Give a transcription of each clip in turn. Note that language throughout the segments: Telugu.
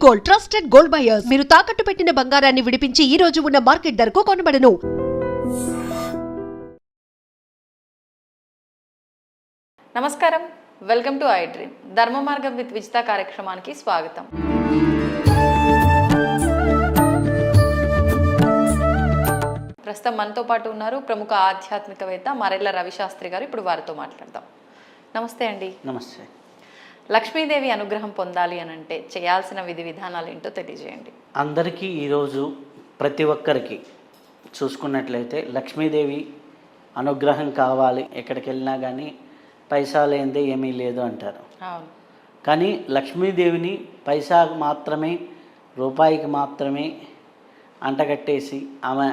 Gold, trusted gold buyers. మీరు తాకట్టు పెట్టిన బంగారాన్ని విడిపించి ఈ రోజు ఉన్న మార్కెట్ ధరకు కొనబడను. నమస్కారం, వెల్కమ్ టు ఐ డ్రీమ్. ధర్మ మార్గం విత్ విజిత కార్యక్రమానికి స్వాగతం. ప్రస్తుతం మనతో పాటు ఉన్నారు ప్రముఖ ఆధ్యాత్మికవేత్త మరెల్ల రవిశాస్త్రి గారు. ఇప్పుడు వారితో మాట్లాడదాం. నమస్తే అండి. నమస్తే. లక్ష్మీదేవి అనుగ్రహం పొందాలి అని అంటే చేయాల్సిన విధి విధానాలు ఏంటో తెలియజేయండి. అందరికీ ఈరోజు ప్రతి ఒక్కరికి చూసుకున్నట్లయితే లక్ష్మీదేవి అనుగ్రహం కావాలి, ఎక్కడికి వెళ్ళినా కానీ పైసా లేనిదే ఏమీ లేదు అంటారు. అవును. కానీ లక్ష్మీదేవిని పైసాకు మాత్రమే, రూపాయికి మాత్రమే అంటగట్టేసి ఆమె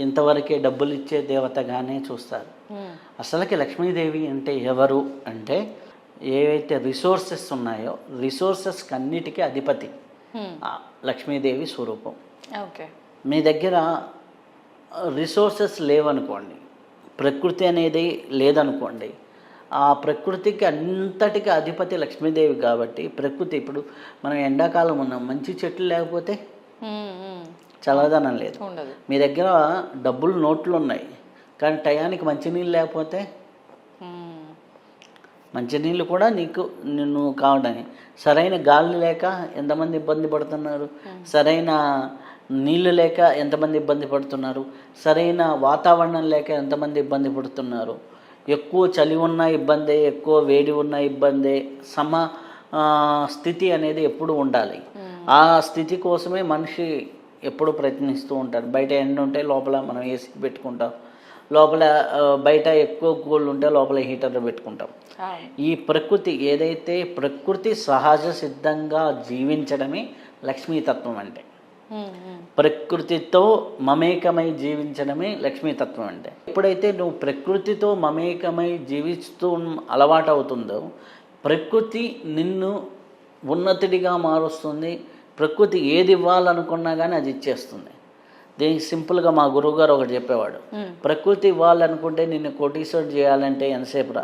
ఇంతవరకే డబ్బులు ఇచ్చే దేవతగానే చూస్తారు. అసలుకి లక్ష్మీదేవి అంటే ఎవరు అంటే ఏవైతే రిసోర్సెస్ ఉన్నాయో రిసోర్సెస్కి అన్నిటికీ అధిపతి లక్ష్మీదేవి స్వరూపం. ఓకే. మీ దగ్గర రిసోర్సెస్ లేవనుకోండి, ప్రకృతి అనేది లేదనుకోండి, ఆ ప్రకృతికి అంతటికి అధిపతి లక్ష్మీదేవి కాబట్టి ప్రకృతి, ఇప్పుడు మనం ఎండాకాలం ఉన్నాం, మంచి చెట్లు లేకపోతే చల్లదనం లేదు. మీ దగ్గర డబ్బులు నోట్లు ఉన్నాయి కానీ టయానికి మంచినీళ్ళు లేకపోతే మంచినీళ్ళు కూడా నిన్ను కావడానికి, సరైన గాలి లేక ఎంతమంది ఇబ్బంది పడుతున్నారు, సరైన నీళ్ళు లేక ఎంతమంది ఇబ్బంది పడుతున్నారు, సరైన వాతావరణం లేక ఎంతమంది ఇబ్బంది పడుతున్నారు. ఎక్కువ చలి ఉన్న ఇబ్బందే, ఎక్కువ వేడి ఉన్న ఇబ్బందే. స్థితి అనేది ఎప్పుడు ఉండాలి. ఆ స్థితి కోసమే మనిషి ఎప్పుడు ప్రయత్నిస్తూ ఉంటాడు. బయట ఎండ ఉంటే లోపల మనం ఏసీ పెట్టుకుంటాం, లోపల బయట ఎక్కువ కూల్ ఉంటే లోపల హీటర్లు పెట్టుకుంటాం. ఈ ప్రకృతి ఏదైతే ప్రకృతి సహజ సిద్ధంగా జీవించడమే లక్ష్మీతత్వం అంటే. ప్రకృతితో మమేకమై జీవించడమే లక్ష్మీతత్వం అంటే. ఎప్పుడైతే నువ్వు ప్రకృతితో మమేకమై జీవిస్తూ అలవాటు అవుతుందో ప్రకృతి నిన్ను ఉన్నతుడిగా మారుస్తుంది. ప్రకృతి ఏది ఇవ్వాలనుకున్నా కానీ అది ఇచ్చేస్తుంది. దీనికి సింపుల్గా మా గురువుగారు ఒకటి చెప్పేవాడు, ప్రకృతి ఇవ్వాలనుకుంటే నిన్ను కోటీశ్వరుడు చేయాలంటే ఎంతసేపు రా,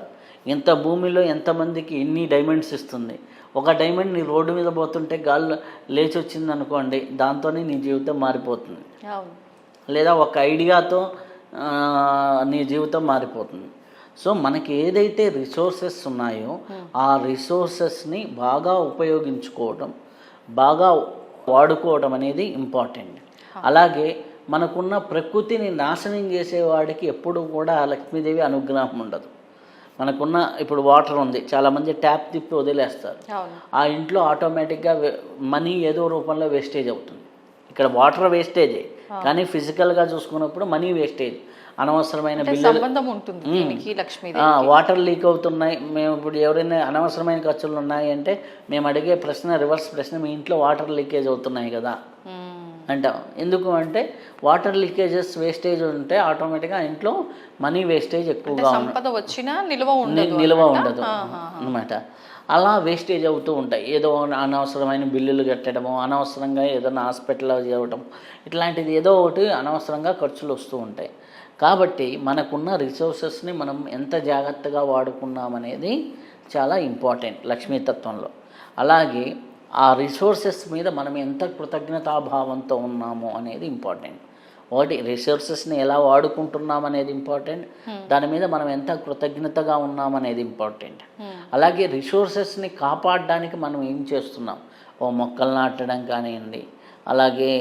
ఇంత భూమిలో ఎంతమందికి ఎన్ని డైమండ్స్ ఇస్తుంది. ఒక డైమండ్ నీ రోడ్డు మీద పోతుంటే గాల్లో లేచి వచ్చింది అనుకోండి, దాంతోనే నీ జీవితం మారిపోతుంది. లేదా ఒక ఐడియాతో నీ జీవితం మారిపోతుంది. సో మనకి ఏదైతే రిసోర్సెస్ ఉన్నాయో ఆ రిసోర్సెస్ని బాగా ఉపయోగించుకోవడం, బాగా వాడుకోవడం అనేది ఇంపార్టెంట్. అలాగే మనకున్న ప్రకృతిని నాశనం చేసేవాడికి ఎప్పుడు కూడా లక్ష్మీదేవి అనుగ్రహం ఉండదు. మనకున్న ఇప్పుడు వాటర్ ఉంది, చాలామంది ట్యాప్ తిప్పి వదిలేస్తారు. ఆ ఇంట్లో ఆటోమేటిక్గా మనీ ఏదో రూపంలో వేస్టేజ్ అవుతుంది. ఇక్కడ వాటర్ వేస్టేజే కానీ ఫిజికల్గా చూసుకున్నప్పుడు మనీ వేస్టేజ్. అనవసరమైన బిల్లులు, వాటర్ లీక్ అవుతున్నాయి. మేము ఇప్పుడు ఎవరైనా అనవసరమైన ఖర్చులు ఉన్నాయి అంటే మేము అడిగే ప్రశ్న రివర్స్ ప్రశ్న, మీ ఇంట్లో వాటర్ లీకేజ్ అవుతున్నాయి కదా అంటాం. ఎందుకు అంటే వాటర్ లీకేజెస్ వేస్టేజ్ ఉంటే ఆటోమేటిక్గా ఇంట్లో మనీ వేస్టేజ్ ఎక్కువగా నిల్వ ఉండదు అనమాట. అలా వేస్టేజ్ అవుతూ ఉంటాయి. ఏదో అనవసరమైన బిల్లులు కట్టడము, అనవసరంగా ఏదైనా హాస్పిటల్లో చేయడం, ఇట్లాంటిది ఏదో ఒకటి అనవసరంగా ఖర్చులు వస్తూ ఉంటాయి. కాబట్టి మనకున్న రిసోర్సెస్ని మనం ఎంత జాగ్రత్తగా వాడుకున్నామనేది చాలా ఇంపార్టెంట్ లక్ష్మీతత్వంలో. అలాగే ఆ రిసోర్సెస్ మీద మనం ఎంత కృతజ్ఞతాభావంతో ఉన్నాము అనేది ఇంపార్టెంట్. ఒకటి రిసోర్సెస్ని ఎలా వాడుకుంటున్నామనేది ఇంపార్టెంట్, దాని మీద మనం ఎంత కృతజ్ఞతగా ఉన్నామనేది ఇంపార్టెంట్. అలాగే రిసోర్సెస్ని కాపాడడానికి మనం ఏం చేస్తున్నాం, ఓ మొక్కలు నాటడం కానివ్వండి, అలాగే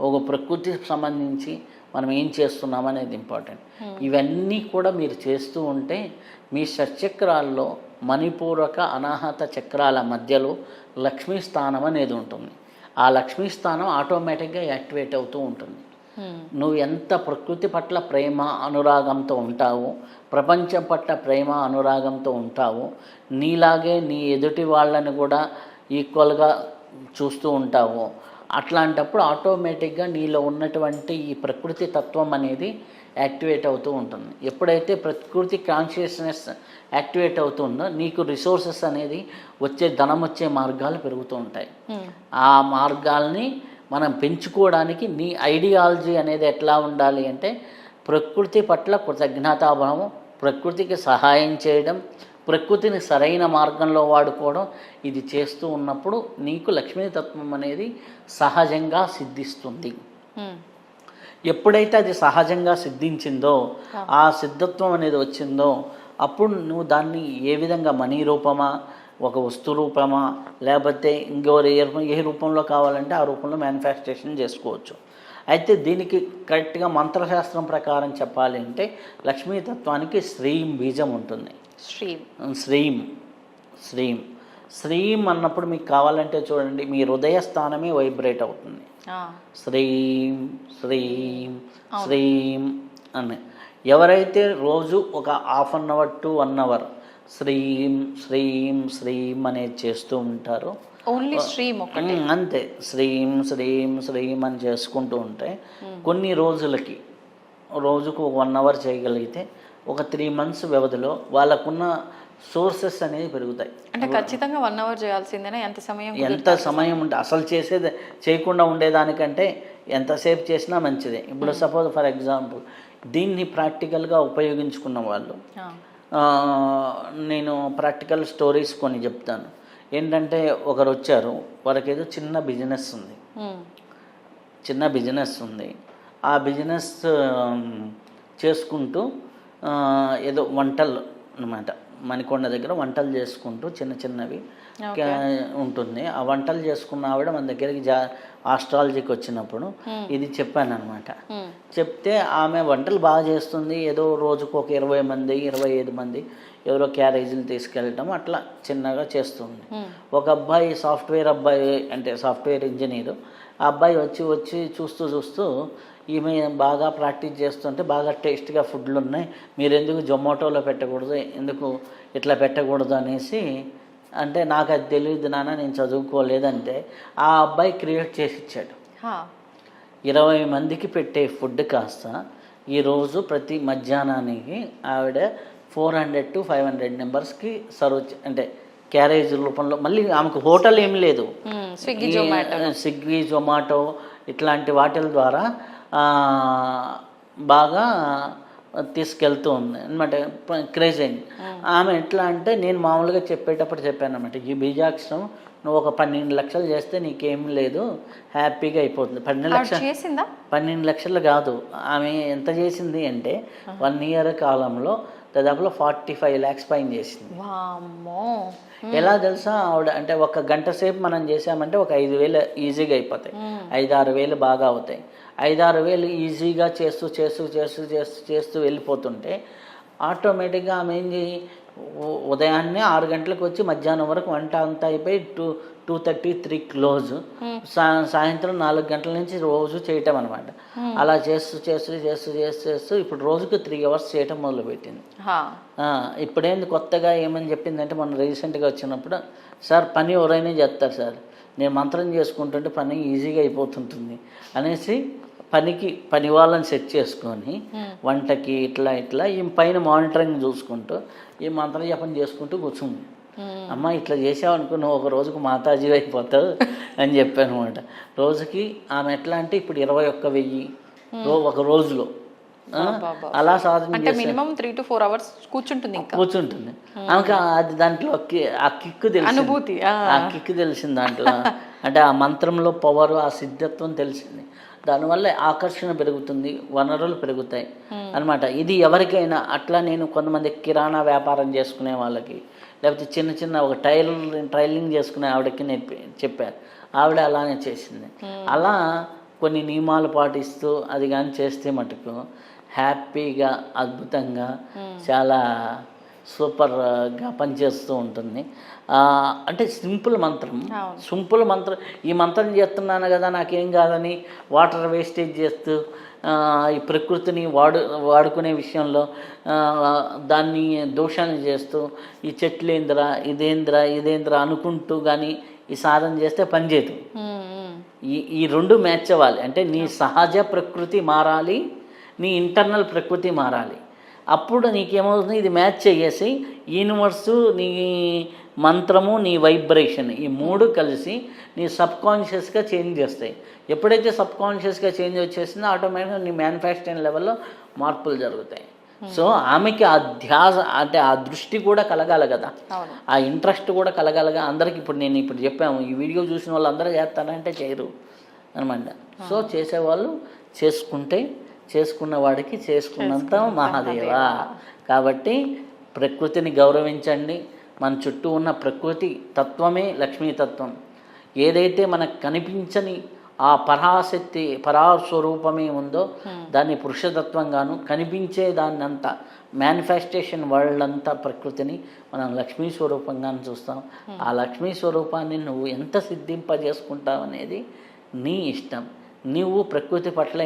ఒక ప్రకృతికి సంబంధించి మనం ఏం చేస్తున్నాం అనేది ఇంపార్టెంట్. ఇవన్నీ కూడా మీరు చేస్తూ ఉంటే మీ షట్చక్రాల్లో మణిపూరక అనాహత చక్రాల మధ్యలో లక్ష్మీ స్థానం అనేది ఉంటుంది. ఆ లక్ష్మీ స్థానం ఆటోమేటిక్గా యాక్టివేట్ అవుతూ ఉంటుంది. నువ్వు ఎంత ప్రకృతి పట్ల ప్రేమ అనురాగంతో ఉంటావో, ప్రపంచం పట్ల ప్రేమ అనురాగంతో ఉంటావో, నీలాగే నీ ఎదుటి వాళ్ళని కూడా ఈక్వల్గా చూస్తూ ఉంటావో, అట్లాంటప్పుడు ఆటోమేటిక్గా నీలో ఉన్నటువంటి ఈ ప్రకృతి తత్వం అనేది యాక్టివేట్ అవుతూ ఉంటుంది. ఎప్పుడైతే ప్రకృతి కాన్షియస్నెస్ యాక్టివేట్ అవుతుందో నీకు రిసోర్సెస్ అనేది వచ్చే, ధనం వచ్చే మార్గాలు పెరుగుతూ ఉంటాయి. ఆ మార్గాల్ని మనం పెంచుకోవడానికి నీ ఐడియాలజీ అనేది ఎట్లా ఉండాలి అంటే ప్రకృతి పట్ల కృతజ్ఞతాభావం, ప్రకృతికి సహాయం చేయడం, ప్రకృతిని సరైన మార్గంలో వాడుకోవడం ఇది చేస్తూ ఉన్నప్పుడు నీకు లక్ష్మీతత్వం అనేది సహజంగా సిద్ధిస్తుంది. ఎప్పుడైతే అది సహజంగా సిద్ధించిందో, ఆ సిద్ధత్వం అనేది వచ్చిందో, అప్పుడు నువ్వు దాన్ని ఏ విధంగా మనీ రూపమా, ఒక వస్తు రూపమా, లేకపోతే ఇంకో ఏ రూపంలో కావాలంటే ఆ రూపంలో మ్యానుఫ్యాక్చరేషన్ చేసుకోవచ్చు. అయితే దీనికి కరెక్ట్గా మంత్రశాస్త్రం ప్రకారం చెప్పాలి అంటే లక్ష్మీతత్వానికి శ్రీం బీజం ఉంటుంది. శ్రీం అన్నప్పుడు మీకు కావాలంటే చూడండి, మీ హృదయ స్థానమే వైబ్రేట్ అవుతుంది. శ్రీం శ్రీం శ్రీం అని ఎవరైతే రోజు ఒక half an hour to 1 hour శ్రీం శ్రీం శ్రీం అనేది చేస్తూ ఉంటారో, ఓన్లీ శ్రీం ఒకటి అంతే, శ్రీం శ్రీం శ్రీం అని చేసుకుంటూ ఉంటే కొన్ని రోజులకి, రోజుకు 1 అవర్ చేయగలిగితే ఒక 3 months వ్యవధిలో వాళ్ళకున్న సోర్సెస్ అనేవి పెరుగుతాయి. అంటే ఖచ్చితంగా 1 అవర్ చేయాల్సిందేనా? ఎంత సమయం ఉంటే అసలు చేయకుండా ఉండేదానికంటే ఎంతసేపు చేసినా మంచిదే. ఇప్పుడు సపోజ్ ఫర్ ఎగ్జాంపుల్ దీన్ని ప్రాక్టికల్గా ఉపయోగించుకున్న వాళ్ళు, నేను ప్రాక్టికల్ స్టోరీస్ కొన్ని చెప్తాను. ఏంటంటే ఒకరు వచ్చారు, వారికి ఏదో చిన్న బిజినెస్ ఉంది. ఆ బిజినెస్ చేసుకుంటూ ఏదో వంటలు అన్నమాట, మణికొండ దగ్గర వంటలు చేసుకుంటూ చిన్నవి ఉంటుంది. ఆ వంటలు చేసుకున్న ఆవిడ మన దగ్గరికి ఆస్ట్రాలజీకి వచ్చినప్పుడు ఇది చెప్పాను అనమాట. చెప్తే ఆమె వంటలు బాగా చేస్తుంది, ఏదో రోజుకు ఒక 20 మంది 25 మంది ఎవరో క్యారేజీలు తీసుకెళ్ళటం అట్లా చిన్నగా చేస్తుంది. ఒక అబ్బాయి సాఫ్ట్వేర్ ఇంజనీరు, ఆ అబ్బాయి వచ్చి చూస్తూ ఈమె బాగా ప్రాక్టీస్ చేస్తుంటే బాగా టేస్ట్గా ఫుడ్లు ఉన్నాయి, మీరు ఎందుకు జొమాటోలో పెట్టకూడదు, ఎందుకు ఇట్లా పెట్టకూడదు అనేసి అంటే, నాకు అది తెలియదు నాన్న, నేను చదువుకోలేదంటే ఆ అబ్బాయి క్రియేట్ చేసి ఇచ్చాడు. 20 మందికి పెట్టే ఫుడ్ కాస్త ఈరోజు ప్రతి మధ్యాహ్నానికి ఆవిడ 400 to 500 మెంబర్స్కి సర్వ్, అంటే క్యారేజ్ రూపంలో. మళ్ళీ ఆమెకు హోటల్ ఏమి లేదు, స్విగ్గీ జొమాటో ఇట్లాంటి వాటిల ద్వారా బాగా తీసుకెళ్తూ ఉంది అనమాట. క్రేజ్ అయింది. ఆమె ఎట్లా అంటే, నేను మామూలుగా చెప్పేటప్పుడు చెప్పాను అనమాట, ఈ బీజాక్షరం నువ్వు ఒక 12 లక్షలు చేస్తే నీకేం లేదు, హ్యాపీగా అయిపోతుంది. 12 లక్షలు కాదు, ఆమె ఎంత చేసింది అంటే 1 year కాలంలో దాదాపులో 45 lakhs పైన చేసింది. ఎలా తెలుసా ఆవిడ అంటే, 1 గంట సేపు మనం చేసామంటే ఒక 5,000 ఈజీగా అయిపోతాయి, 5-6 వేలు బాగా అవుతాయి. 5-6 వేలు ఈజీగా చేస్తూ వెళ్ళిపోతుంటే ఆటోమేటిక్గా ఆమె ఏంది, ఉదయాన్నే 6 గంటలకు వచ్చి మధ్యాహ్నం వరకు వంట అంతా అయిపోయి 2:30-3 క్లోజ్, సాయంత్రం 4 గంటల నుంచి రోజు చేయటం అనమాట. అలా చేస్తూ ఇప్పుడు రోజుకు 3 hours చేయటం మొదలుపెట్టింది. ఇప్పుడేంది కొత్తగా ఏమని చెప్పిందంటే, మొన్న రీసెంట్గా వచ్చినప్పుడు, సార్ పని ఎవరైనా చేస్తారు సార్, నేను మంత్రం చేసుకుంటుంటే పని ఈజీగా అయిపోతుంటుంది అనేసి పని వాళ్ళని సెట్ చేసుకొని వంటకి ఇట్లా ఈ పైన మానిటరింగ్ చూసుకుంటూ ఈ మంత్ర జపం చేసుకుంటూ కూర్చుంది. అమ్మ ఇట్లా చేసావనుకో నువ్వు ఒక రోజుకు మాతాజీ అయిపోతావు అని చెప్పాను అనమాట. రోజుకి ఆమె ఎట్లా అంటే ఇప్పుడు 21,000 ఒక రోజులో అలా సాధన మినిమం 3 to 4 hours కూర్చుంటుంది. ఆమెకు అది దాంట్లో ఆ కిక్కు తెలిసింది, ఆ కిక్కు తెలిసింది దాంట్లో. అంటే ఆ మంత్రంలో పవర్, ఆ సిద్ధత్వం తెలిసింది. దానివల్ల ఆకర్షణ పెరుగుతుంది, వనరులు పెరుగుతాయి అనమాట. ఇది ఎవరికైనా అట్లా, నేను కొంతమంది కిరాణా వ్యాపారం చేసుకునే వాళ్ళకి, లేకపోతే చిన్న ఒక టైలరింగ్ చేసుకునే ఆవిడకి చెప్పారు. ఆవిడ అలానే చేసింది. అలా కొన్ని నియమాలు పాటిస్తూ అది కానీ చేస్తే మటుకు హ్యాపీగా, అద్భుతంగా, చాలా సూపర్గా పనిచేస్తూ ఉంటుంది. అంటే సింపుల్ మంత్రం. ఈ మంత్రం చేస్తున్నాను కదా నాకేం కాదని వాటర్ వేస్టేజ్ చేస్తూ ఈ ప్రకృతిని వాడుకునే విషయంలో దాన్ని దోషాన్ని చేస్తూ ఈ చెట్లేంద్రా ఇదేంద్రా అనుకుంటూ కానీ ఈ సాధన చేస్తే పనిచేయదు. ఈ 2 మ్యాచ్ అవ్వాలి. అంటే నీ సహజ ప్రకృతి మారాలి, నీ ఇంటర్నల్ ప్రకృతి మారాలి. అప్పుడు నీకేమవుతుంది, ఇది మ్యాచ్ చేసి యూనివర్సు, నీ మంత్రము, నీ వైబ్రేషన్, ఈ 3 కలిసి నీ సబ్కాన్షియస్గా చేంజ్ చేస్తాయి. ఎప్పుడైతే సబ్కాన్షియస్గా చేంజ్ వచ్చేసిందో ఆటోమేటిక్గా నీ మ్యానుఫ్యాక్చరింగ్ లెవెల్లో మార్పులు జరుగుతాయి. సో ఆమెకి ఆ ధ్యాస అంటే ఆ దృష్టి కూడా కలగాలి కదా, అవును. ఆ ఇంట్రెస్ట్ కూడా కలగాలిగా. అందరికి ఇప్పుడు నేను ఇప్పుడు చెప్పాము, ఈ వీడియో చూసిన వాళ్ళు అందరూ చేస్తారంటే చేయరు అనమాట. సో చేసేవాళ్ళు చేసుకుంటే చేసుకున్న వాడికి చేసుకున్నంత మహాదేవ. కాబట్టి ప్రకృతిని గౌరవించండి. మన చుట్టూ ఉన్న ప్రకృతి తత్వమే లక్ష్మీతత్వం. ఏదైతే మనకు కనిపించని ఆ పరాశక్తి పరాస్వరూపమే ఉందో దాన్ని పురుషతత్వంగాను, కనిపించే దాన్ని అంతా మేనిఫెస్టేషన్ వరల్డ్ అంతా ప్రకృతిని మనం లక్ష్మీ స్వరూపంగాను చూస్తాం. ఆ లక్ష్మీ స్వరూపాన్ని నువ్వు ఎంత సిద్ధింపజేసుకుంటావు అనేది నీ ఇష్టం. నువ్వు ప్రకృతి పట్ల